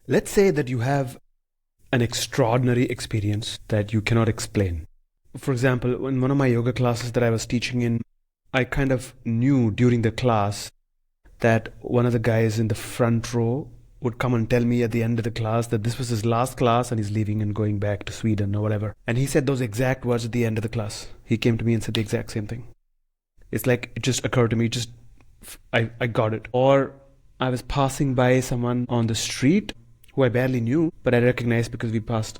Let's say that you have an extraordinary experience that you cannot explain. For example, in one of my yoga classes that I was teaching in, I kind of knew during the class that one of the guys in the front row would come and tell me at the end of the class that this was his last class and he's leaving and going back to Sweden or whatever. And he said those exact words at the end of the class. He came to me and said the exact same thing. It's like it just occurred to me, I got it. Or I was passing by someone on the street who I barely knew, but I recognized because we passed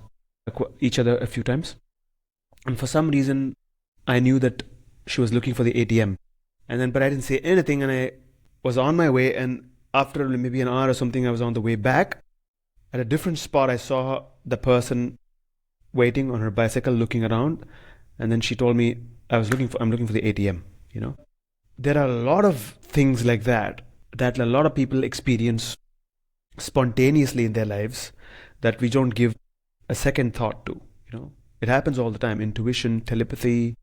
each other a few times. And for some reason, I knew that she was looking for the ATM. But I didn't say anything, and I was on my way, and after maybe an hour or something, I was on the way back. At a different spot, I saw the person waiting on her bicycle, looking around, and then she told me, I'm looking for the ATM, you know. There are a lot of things like that a lot of people experience spontaneously in their lives that we don't give a second thought to, you know. It happens all the time. Intuition, telepathy,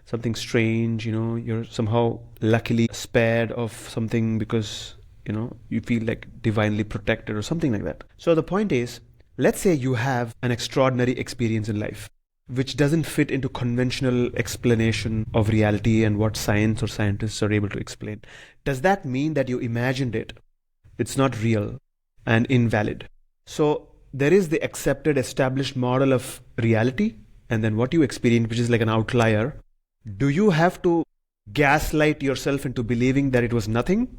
something strange, you know, you're somehow luckily spared of something because, you know, you feel like divinely protected or something like that. So the point is, let's say you have an extraordinary experience in life which doesn't fit into conventional explanation of reality and what science or scientists are able to explain. Does that mean that you imagined it? It's not real and invalid. So there is the accepted, established model of reality, and then what you experience, which is like an outlier. Do you have to gaslight yourself into believing that it was nothing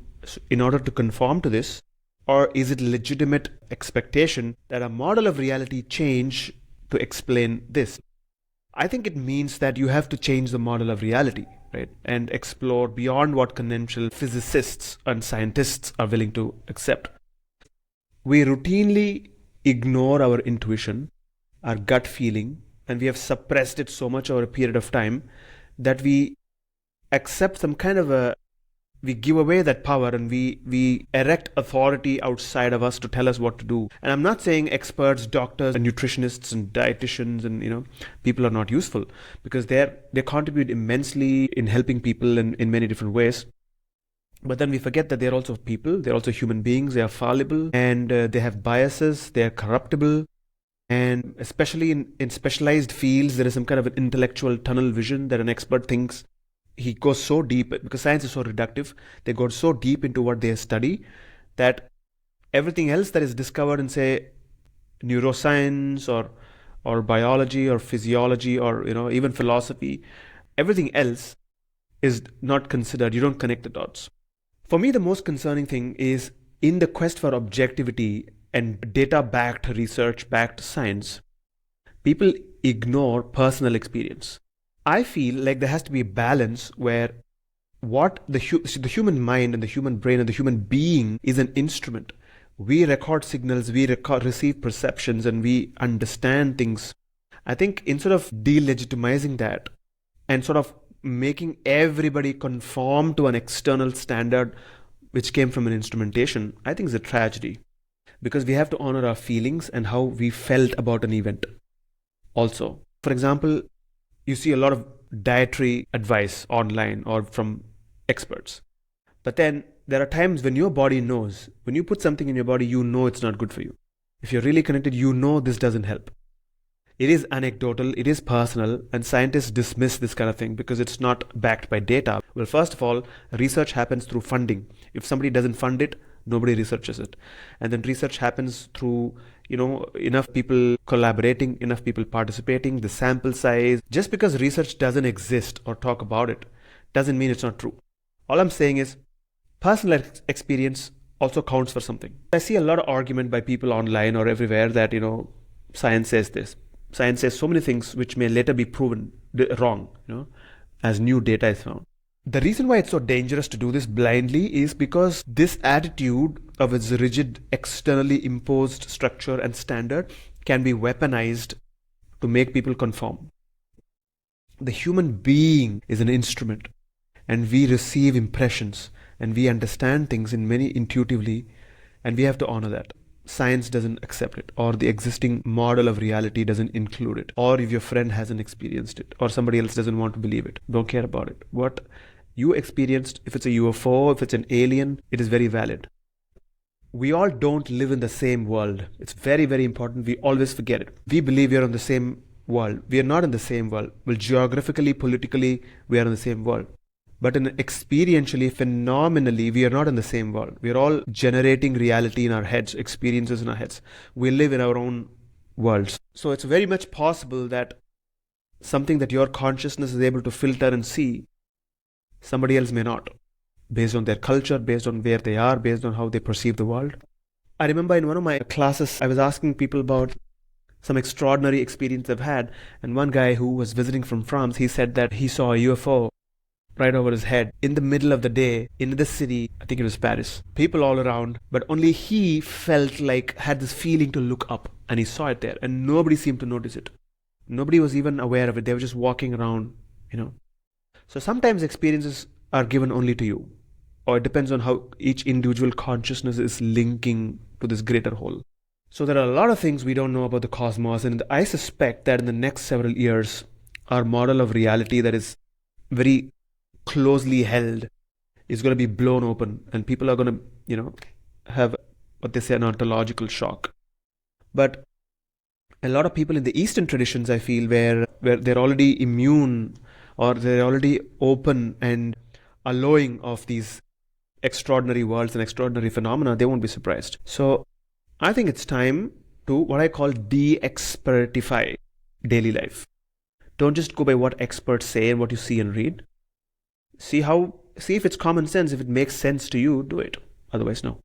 in order to conform to this? Or is it legitimate expectation that a model of reality change to explain this? I think it means that you have to change the model of reality, right? And explore beyond what conventional physicists and scientists are willing to accept. We routinely ignore our intuition, our gut feeling, and we have suppressed it so much over a period of time that we accept some kind of we give away that power, and we erect authority outside of us to tell us what to do. And I'm not saying experts, doctors, and nutritionists and dietitians and, you know, people are not useful, because they contribute immensely in helping people in many different ways. But then we forget that they're also people, they're also human beings, they are fallible, and they have biases, they are corruptible. And especially in specialized fields, there is some kind of an intellectual tunnel vision that an expert thinks. He goes so deep, because science is so reductive, they go so deep into what they study that everything else that is discovered in, say, neuroscience or biology or physiology or, you know, even philosophy, everything else is not considered. You don't connect the dots. For me, the most concerning thing is, in the quest for objectivity and data-backed research-backed science, people ignore personal experience. I feel like there has to be a balance where what the human mind and the human brain and the human being is an instrument. We record signals, we receive perceptions, and we understand things. I think instead of delegitimizing that and sort of making everybody conform to an external standard which came from an instrumentation, I think it's a tragedy, because we have to honor our feelings and how we felt about an event. Also, for example, you see a lot of dietary advice online or from experts. But then there are times when your body knows, when you put something in your body, you know it's not good for you. If you're really connected, you know this doesn't help. It is anecdotal, it is personal, and scientists dismiss this kind of thing because it's not backed by data. Well, first of all, research happens through funding. If somebody doesn't fund it, nobody researches it. And then research happens through, you know, enough people collaborating, enough people participating, the sample size. Just because research doesn't exist or talk about it doesn't mean it's not true. All I'm saying is personal experience also counts for something. I see a lot of argument by people online or everywhere that, you know, science says this. Science says so many things which may later be proven wrong, you know, as new data is found. The reason why it's so dangerous to do this blindly is because this attitude of its rigid, externally imposed structure and standard can be weaponized to make people conform. The human being is an instrument, and we receive impressions and we understand things in many intuitively, and we have to honor that. Science doesn't accept it, or the existing model of reality doesn't include it, or if your friend hasn't experienced it, or somebody else doesn't want to believe it, don't care about it. What you experienced, if it's a UFO, if it's an alien, it is very valid. we all don't live in the same world. It's very, very important. We always forget it. We believe we are in the same world. We are not in the same world. Well, geographically, politically, we are in the same world. But in experientially, phenomenally, we are not in the same world. We are all generating reality in our heads, experiences in our heads. We live in our own worlds. So it's very much possible that something that your consciousness is able to filter and see, somebody else may not, based on their culture, based on where they are, based on how they perceive the world. I remember in one of my classes, I was asking people about some extraordinary experience they've had. And one guy who was visiting from France, he said that he saw a UFO right over his head in the middle of the day in the city. I think it was Paris. People all around, but only he felt like, had this feeling to look up, and he saw it there, and nobody seemed to notice it. Nobody was even aware of it. They were just walking around, you know. So sometimes experiences are given only to you, or it depends on how each individual consciousness is linking to this greater whole. So there are a lot of things we don't know about the cosmos, and I suspect that in the next several years, our model of reality that is very closely held is going to be blown open, and people are going to, have what they say an ontological shock. But a lot of people in the Eastern traditions, I feel, where they're already immune, or they're already open and allowing of these extraordinary worlds and extraordinary phenomena, they won't be surprised. So I think it's time to what I call de-expertify daily life. Don't just go by what experts say and what you see and read. See if it's common sense. If it makes sense to you, do it. Otherwise, no.